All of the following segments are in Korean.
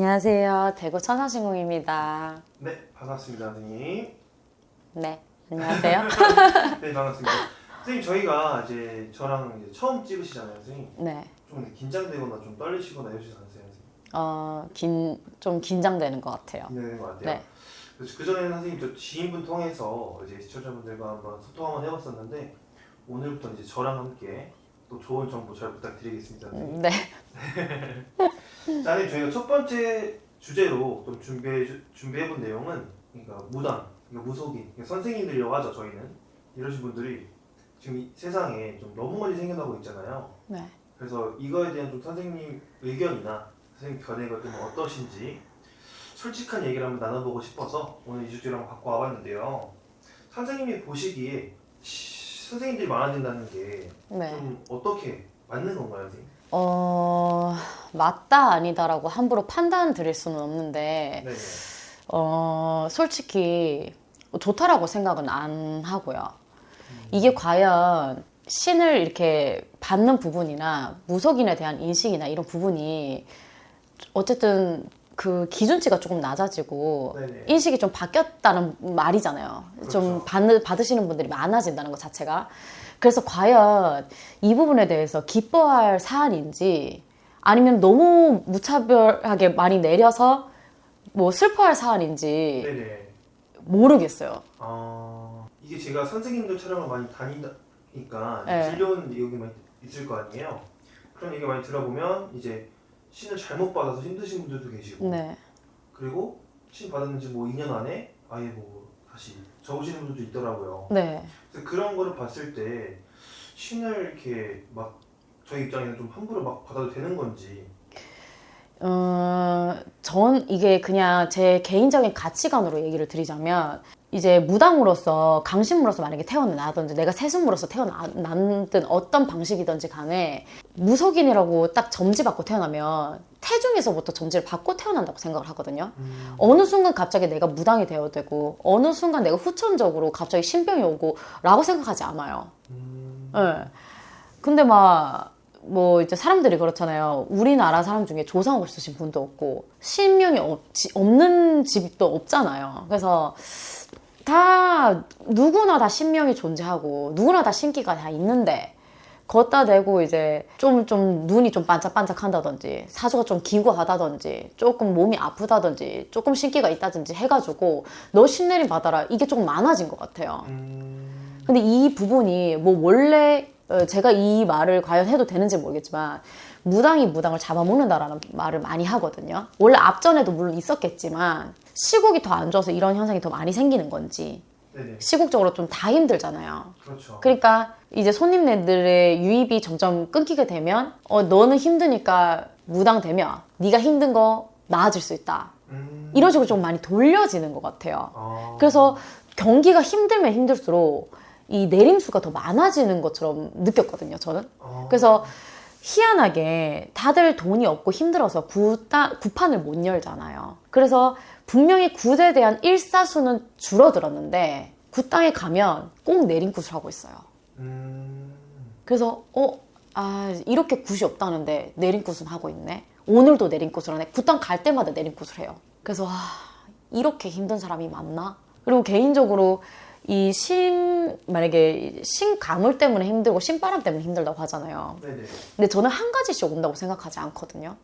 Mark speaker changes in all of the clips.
Speaker 1: 안녕하세요. 대구 천사신공입니다.
Speaker 2: 네, 반갑습니다, 선생님.
Speaker 1: 네, 안녕하세요.
Speaker 2: 네, 반갑습니다. 선생님, 저희가 이제 저랑 이제 처음 찍으시잖아요, 선생님.
Speaker 1: 네,
Speaker 2: 좀 긴장되거나 좀 떨리시거나 이러시지 않으세요, 선생님?
Speaker 1: 좀 긴장되는 것 같아요.
Speaker 2: 긴장되는 것 같아요.
Speaker 1: 네.
Speaker 2: 그 전에는 선생님 저 지인분 통해서 이제 시청자분들과 한번 소통 한번 해봤었는데 오늘부터 이제 저랑 함께 또 좋은 정보 잘 부탁드리겠습니다, 선생님.
Speaker 1: 네.
Speaker 2: 자, 선생님, 저희가 첫 번째 주제로 좀 준비해본 내용은 그러니까 무당, 그러니까 무속인, 그러니까 선생님들이라고 하죠, 저희는. 이러신 분들이 지금 이 세상에 좀 너무 많이 생겨나고 있잖아요.
Speaker 1: 네.
Speaker 2: 그래서 이거에 대한 좀 선생님 의견이나 선생님 견해가 좀 어떠신지 솔직한 얘기를 한번 나눠보고 싶어서 오늘 이 주제를 한번 갖고 와봤는데요. 선생님이 보시기에 선생님들이 많아진다는 게 좀
Speaker 1: 네.
Speaker 2: 어떻게 맞는 건가요, 선생님?
Speaker 1: 맞다, 아니다라고 함부로 판단 드릴 수는 없는데,
Speaker 2: 네네.
Speaker 1: 솔직히 좋다라고 생각은 안 하고요. 이게 과연 신을 이렇게 받는 부분이나 무속인에 대한 인식이나 이런 부분이 어쨌든 그 기준치가 조금 낮아지고
Speaker 2: 네네.
Speaker 1: 인식이 좀 바뀌었다는 말이잖아요. 좀
Speaker 2: 그렇죠.
Speaker 1: 받으시는 분들이 많아진다는 것 자체가. 그래서 과연 이 부분에 대해서 기뻐할 사안인지 아니면 너무 무차별하게 많이 내려서 뭐 슬퍼할 사안인지
Speaker 2: 네네.
Speaker 1: 모르겠어요.
Speaker 2: 이게 제가 선생님들 촬영을 많이 다니니까
Speaker 1: 네.
Speaker 2: 들려오는 내용이 많이 있을 거 아니에요. 그런 얘기 많이 들어보면 이제 신을 잘못 받아서 힘드신 분들도 계시고
Speaker 1: 네.
Speaker 2: 그리고 신 받았는 지 뭐 2년 안에 아예 뭐 다시 접으시는 분들도 있더라고요.
Speaker 1: 네.
Speaker 2: 그래서 그런 거를 봤을 때 신을 이렇게 막 저희 입장에는 좀 함부로 막 받아도 되는 건지.
Speaker 1: 전 이게 그냥 제 개인적인 가치관으로 얘기를 드리자면 이제 무당으로서 강신으로서 만약에 태어나든지 내가 세순으로서 태어나든 어떤 방식이든지 간에 무속인이라고 딱 점지받고 태어나면 태중에서부터 점지를 받고 태어난다고 생각을 하거든요. 어느 순간 갑자기 내가 무당이 되어야 되고 어느 순간 내가 후천적으로 갑자기 신병이 오고 라고 생각하지 않아요. 네. 근데 뭐 이제 사람들이 그렇잖아요. 우리나라 사람 중에 조상을 쓰신 분도 없고 신명이 없는 집도 없잖아요. 그래서 누구나 다 신명이 존재하고 누구나 다 신기가 다 있는데 걷다 대고 이제 좀 눈이 좀 반짝반짝한다든지 사주가 좀 기구하다든지 조금 몸이 아프다든지 조금 신기가 있다든지 해가지고 너 신내림 받아라 이게 조금 많아진 것 같아요. 근데 이 부분이 뭐 원래 제가 이 말을 과연 해도 되는지 모르겠지만 무당이 무당을 잡아먹는다라는 말을 많이 하거든요. 원래 앞전에도 물론 있었겠지만 시국이 더 안 좋아서 이런 현상이 더 많이 생기는 건지
Speaker 2: 네네.
Speaker 1: 시국적으로 좀 다 힘들잖아요.
Speaker 2: 그렇죠.
Speaker 1: 그러니까 이제 손님들의 유입이 점점 끊기게 되면 너는 힘드니까 무당 되면 네가 힘든 거 나아질 수 있다. 이런 식으로 좀 많이 돌려지는 것 같아요. 그래서 경기가 힘들면 힘들수록 이 내림수가 더 많아지는 것처럼 느꼈거든요, 저는. 그래서 희한하게 다들 돈이 없고 힘들어서 구판을 못 열잖아요. 그래서 분명히 굿에 대한 일사수는 줄어들었는데 굿땅에 가면 꼭 내림굿을 하고 있어요. 그래서 이렇게 굿이 없다는데 내림굿은 하고 있네. 오늘도 내림굿을 하네. 굿땅 갈 때마다 내림굿을 해요. 그래서 이렇게 힘든 사람이 많나? 그리고 개인적으로 만약에 신가물 때문에 힘들고 신바람 때문에 힘들다고 하잖아요.
Speaker 2: 네네.
Speaker 1: 근데 저는 한 가지씩 온다고 생각하지 않거든요.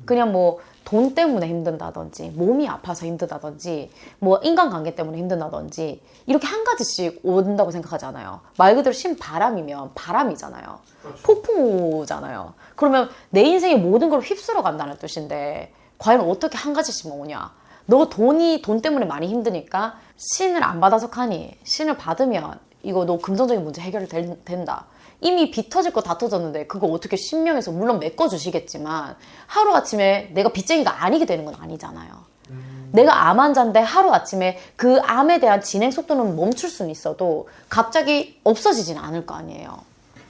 Speaker 1: 그냥 뭐 돈 때문에 힘든다든지 몸이 아파서 힘들다든지 뭐 인간관계 때문에 힘든다든지 이렇게 한 가지씩 온다고 생각하지 않아요. 말 그대로 신바람이면 바람이잖아요.
Speaker 2: 그렇죠.
Speaker 1: 폭풍우잖아요. 그러면 내 인생의 모든 걸 휩쓸어 간다는 뜻인데 과연 어떻게 한 가지씩만 오냐. 너 돈 때문에 많이 힘드니까 신을 안 받아서 가니 신을 받으면 이거 너 금전적인 문제 해결된다. 이미 빚 터질 거 다 터졌는데 그거 어떻게 신명에서 물론 메꿔주시겠지만 하루아침에 내가 빚쟁이가 아니게 되는 건 아니잖아요. 내가 암 환자인데 하루아침에 그 암에 대한 진행 속도는 멈출 수는 있어도 갑자기 없어지지는 않을 거 아니에요.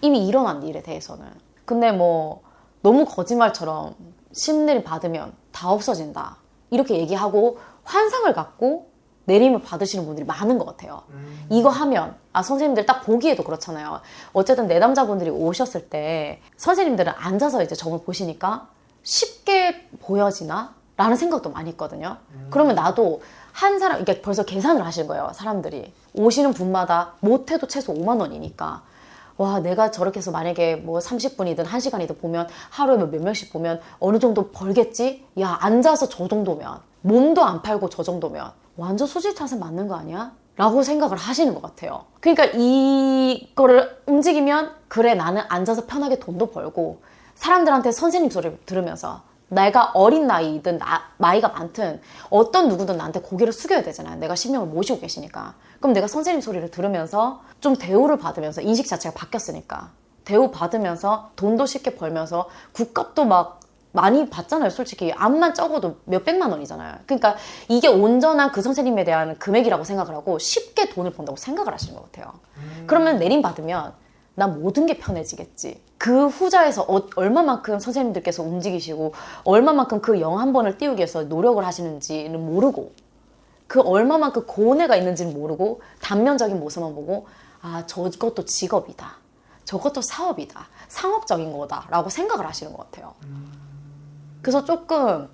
Speaker 1: 이미 일어난 일에 대해서는. 근데 뭐 너무 거짓말처럼 신내림 받으면 다 없어진다. 이렇게 얘기하고 환상을 갖고 내림을 받으시는 분들이 많은 것 같아요. 이거 하면 선생님들 딱 보기에도 그렇잖아요. 어쨌든 내담자분들이 오셨을 때 선생님들은 앉아서 이제 점을 보시니까 쉽게 보여지나? 라는 생각도 많이 했거든요. 그러면 나도 한 사람, 이게 벌써 계산을 하시는 거예요, 사람들이. 오시는 분마다 못해도 최소 5만 원이니까. 와, 내가 저렇게 해서 만약에 뭐 30분이든 1시간이든 보면 하루에 몇 명씩 보면 어느 정도 벌겠지? 야, 앉아서 저 정도면, 몸도 안 팔고 저 정도면 완전 수지 타산 맞는 거 아니야? 라고 생각을 하시는 것 같아요. 그러니까 이거를 움직이면 그래, 나는 앉아서 편하게 돈도 벌고 사람들한테 선생님 소리를 들으면서 내가 어린 나이든 나이가 많든 어떤 누구든 나한테 고개를 숙여야 되잖아요. 내가 신명을 모시고 계시니까. 그럼 내가 선생님 소리를 들으면서 좀 대우를 받으면서, 인식 자체가 바뀌었으니까 대우 받으면서 돈도 쉽게 벌면서 국값도 막 많이 받잖아요. 솔직히 암만 적어도 몇백만 원이잖아요. 그러니까 이게 온전한 그 선생님에 대한 금액이라고 생각을 하고 쉽게 돈을 번다고 생각을 하시는 것 같아요. 그러면 내림받으면 난 모든 게 편해지겠지. 그 후자에서 얼마만큼 선생님들께서 움직이시고 얼마만큼 그 영 한 번을 띄우기 위해서 노력을 하시는지는 모르고, 그 얼마만큼 고뇌가 있는지는 모르고 단면적인 모습만 보고, 아, 저것도 직업이다, 저것도 사업이다, 상업적인 거다 라고 생각을 하시는 것 같아요. 그래서 조금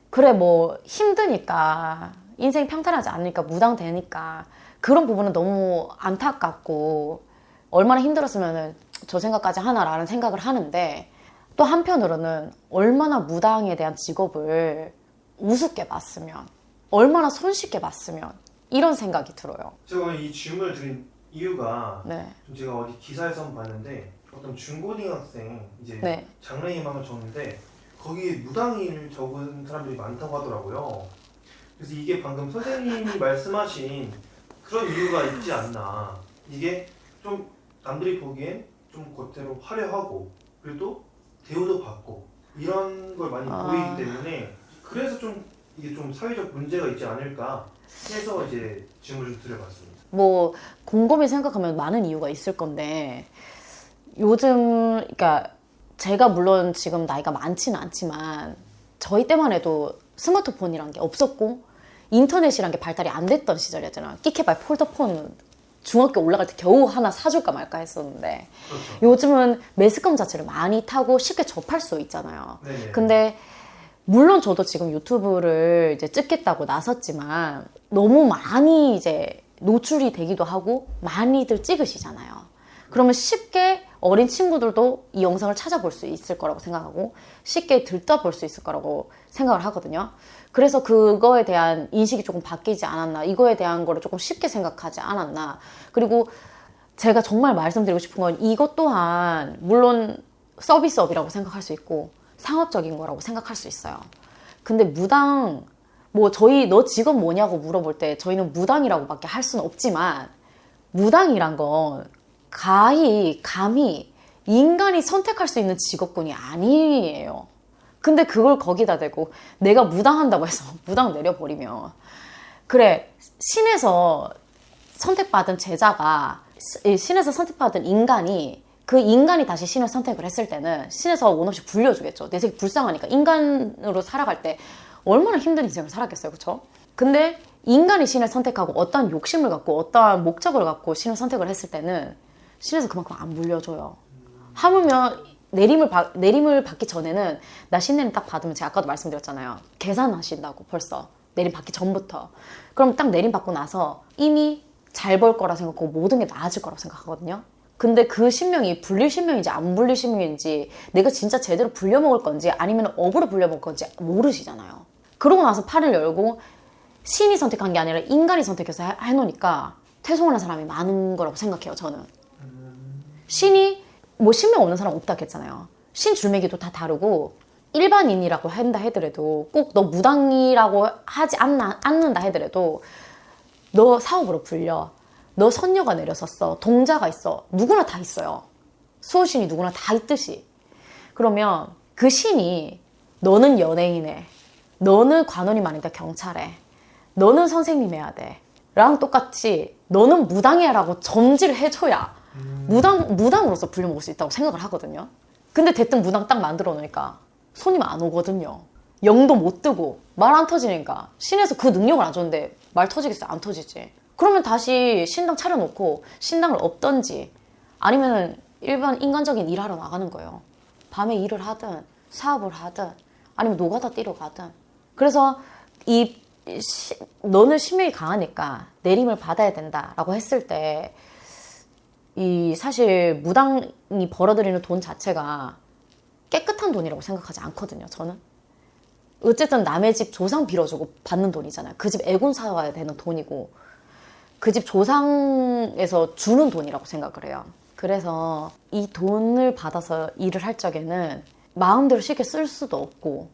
Speaker 1: 그래, 뭐 힘드니까, 인생이 평탄하지 않으니까, 무당되니까 그런 부분은 너무 안타깝고 얼마나 힘들었으면 저 생각까지 하나라는 생각을 하는데, 또 한편으로는 얼마나 무당에 대한 직업을 우습게 봤으면, 얼마나 손쉽게 봤으면, 이런 생각이 들어요.
Speaker 2: 제가 오늘 이 질문을 드린 이유가
Speaker 1: 네.
Speaker 2: 좀 제가 어디 기사에서 한번 봤는데 어떤 중고등학생 이제
Speaker 1: 네.
Speaker 2: 장래희망을 적는데 거기 무당일 적은 사람들이 많다고 하더라고요. 그래서 이게 방금 선생님이 말씀하신 그런 이유가 있지 않나. 이게 좀 남들이 보기엔 좀 겉으로 화려하고 그래도 대우도 받고 이런 걸 많이 보이기 때문에, 그래서 좀 이게 좀 사회적 문제가 있지 않을까 해서 이제 질문을 좀 드려봤습니다.
Speaker 1: 뭐 곰곰이 생각하면 많은 이유가 있을 건데, 요즘 그러니까 제가 물론 지금 나이가 많지는 않지만 저희 때만 해도 스마트폰이란 게 없었고 인터넷이란 게 발달이 안 됐던 시절이었잖아요. 끼케발 폴더폰 중학교 올라갈 때 겨우 하나 사줄까 말까 했었는데,
Speaker 2: 그렇죠.
Speaker 1: 요즘은 매스컴 자체를 많이 타고 쉽게 접할 수 있잖아요.
Speaker 2: 네네.
Speaker 1: 근데 물론 저도 지금 유튜브를 이제 찍겠다고 나섰지만 너무 많이 이제 노출이 되기도 하고 많이들 찍으시잖아요. 그러면 쉽게 어린 친구들도 이 영상을 찾아볼 수 있을 거라고 생각하고 쉽게 들떠볼 수 있을 거라고 생각을 하거든요. 그래서 그거에 대한 인식이 조금 바뀌지 않았나, 이거에 대한 거를 조금 쉽게 생각하지 않았나. 그리고 제가 정말 말씀드리고 싶은 건, 이것 또한 물론 서비스업이라고 생각할 수 있고 상업적인 거라고 생각할 수 있어요. 근데 무당, 뭐 저희 너 직업 뭐냐고 물어볼 때 저희는 무당이라고밖에 할 수는 없지만, 무당이란 건 감히 인간이 선택할 수 있는 직업군이 아니에요. 근데 그걸 거기다 대고 내가 무당한다고 해서 무당 내려버리면, 그래, 신에서 선택받은 제자가, 신에서 선택받은 인간이, 그 인간이 다시 신을 선택을 했을 때는 신에서 원 없이 불려주겠죠. 내 생이 불쌍하니까. 인간으로 살아갈 때 얼마나 힘든 인생을 살았겠어요, 그렇죠? 근데 인간이 신을 선택하고 어떠한 욕심을 갖고 어떠한 목적을 갖고 신을 선택을 했을 때는 신에서 그만큼 안 불려줘요. 하물며 내림을 받기 전에는, 나 신내림 딱 받으면 제가 아까도 말씀드렸잖아요. 계산하신다고 벌써 내림 받기 전부터. 그럼 딱 내림 받고 나서 이미 잘 벌 거라 생각하고 모든 게 나아질 거라고 생각하거든요. 근데 그 신명이 불릴 신명인지 안 불릴 신명인지, 내가 진짜 제대로 불려먹을 건지 아니면 업으로 불려먹을 건지 모르시잖아요. 그러고 나서 팔을 열고 신이 선택한 게 아니라 인간이 선택해서 해놓으니까 퇴송하는 사람이 많은 거라고 생각해요, 저는. 신이 뭐 신명 없는 사람 없다 했잖아요. 신 줄매기도 다 다르고, 일반인이라고 한다 하더라도, 꼭 너 무당이라고 하지 않는다 하더라도 너 사업으로 불려, 너 선녀가 내려섰어, 동자가 있어, 누구나 다 있어요. 수호신이 누구나 다 있듯이. 그러면 그 신이 너는 연예인에, 너는 관원이 많으니까 경찰에, 너는 선생님 해야 돼 랑 똑같이 너는 무당이야 라고 점지를 해줘야 무당으로서 불려먹을 수 있다고 생각을 하거든요. 근데 대뜸 무당 딱 만들어 놓으니까 손님 안 오거든요. 영도 못 뜨고 말 안 터지니까, 신에서 그 능력을 안 줬는데 말 터지겠어? 안 터지지. 그러면 다시 신당 차려놓고 신당을 업던지 아니면 일반 인간적인 일을 하러 나가는 거예요. 밤에 일을 하든 사업을 하든 아니면 노가다 뛰러 가든 그래서 너는 신명이 강하니까 내림을 받아야 된다라고 했을 때 사실 무당이 벌어들이는 돈 자체가 깨끗한 돈이라고 생각하지 않거든요, 저는. 어쨌든 남의 집 조상 빌어주고 받는 돈이잖아요. 그 집 애군 사와야 되는 돈이고 그 집 조상에서 주는 돈이라고 생각을 해요. 그래서 이 돈을 받아서 일을 할 적에는 마음대로 쉽게 쓸 수도 없고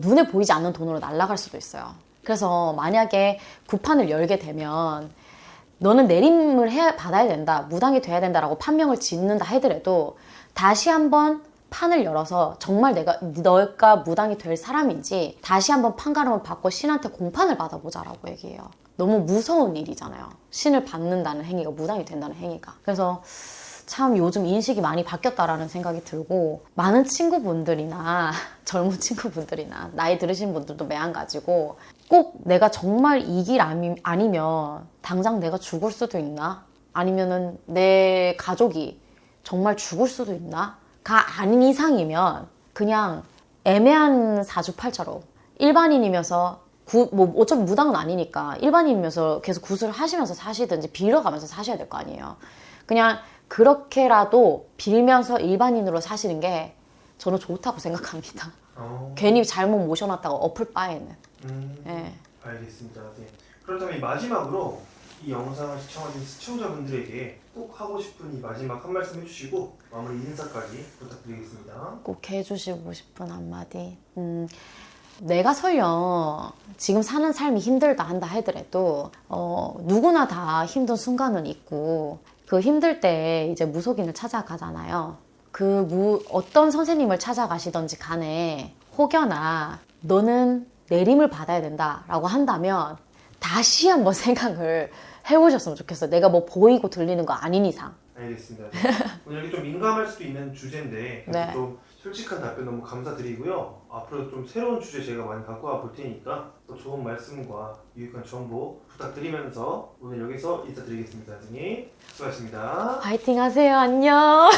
Speaker 1: 눈에 보이지 않는 돈으로 날아갈 수도 있어요. 그래서 만약에 구판을 열게 되면 너는 내림을 받아야 된다, 무당이 돼야 된다라고 판명을 짓는다 하더라도 다시 한번 판을 열어서 정말 너가 무당이 될 사람인지 다시 한번 판가름을 받고 신한테 공판을 받아보자라고 얘기해요. 너무 무서운 일이잖아요. 신을 받는다는 행위가, 무당이 된다는 행위가. 그래서 참 요즘 인식이 많이 바뀌었다라는 생각이 들고, 많은 친구분들이나 젊은 친구분들이나 나이 들으신 분들도 매한가지고 꼭 내가 정말 이 길 아니면 당장 내가 죽을 수도 있나? 아니면은 내 가족이 정말 죽을 수도 있나? 가 아닌 이상이면 그냥 애매한 사주팔자로 일반인이면서 어차피 무당은 아니니까 일반인이면서 계속 구슬을 하시면서 사시든지 빌어가면서 사셔야 될 거 아니에요. 그냥 그렇게라도 빌면서 일반인으로 사시는 게 저는 좋다고 생각합니다. 괜히 잘못 모셔놨다가 엎을 바에는. 예.
Speaker 2: 알겠습니다. 네. 그렇다면 이 마지막으로 이 영상을 시청하신 시청자분들에게 꼭 하고 싶은 이 마지막 한 말씀 해주시고 마무리 인사까지 부탁드리겠습니다.
Speaker 1: 꼭 해주시고 싶은 한마디. 내가 설령 지금 사는 삶이 힘들다 한다 하더라도 누구나 다 힘든 순간은 있고 그 힘들 때 이제 무속인을 찾아가잖아요. 어떤 선생님을 찾아가시던지 간에 혹여나 너는 내림을 받아야 된다라고 한다면 다시 한번 생각을 해보셨으면 좋겠어요. 내가 뭐 보이고 들리는 거 아닌 이상.
Speaker 2: 알겠습니다. 네. 오늘 이게 좀 민감할 수도 있는 주제인데
Speaker 1: 네.
Speaker 2: 좀 솔직한 답변 너무 감사드리고요. 앞으로 좀 새로운 주제 제가 많이 갖고 와 볼 테니까 또 좋은 말씀과 유익한 정보 부탁드리면서 오늘 여기서 인사드리겠습니다. 선생님 수고하셨습니다.
Speaker 1: 화이팅 하세요. 안녕.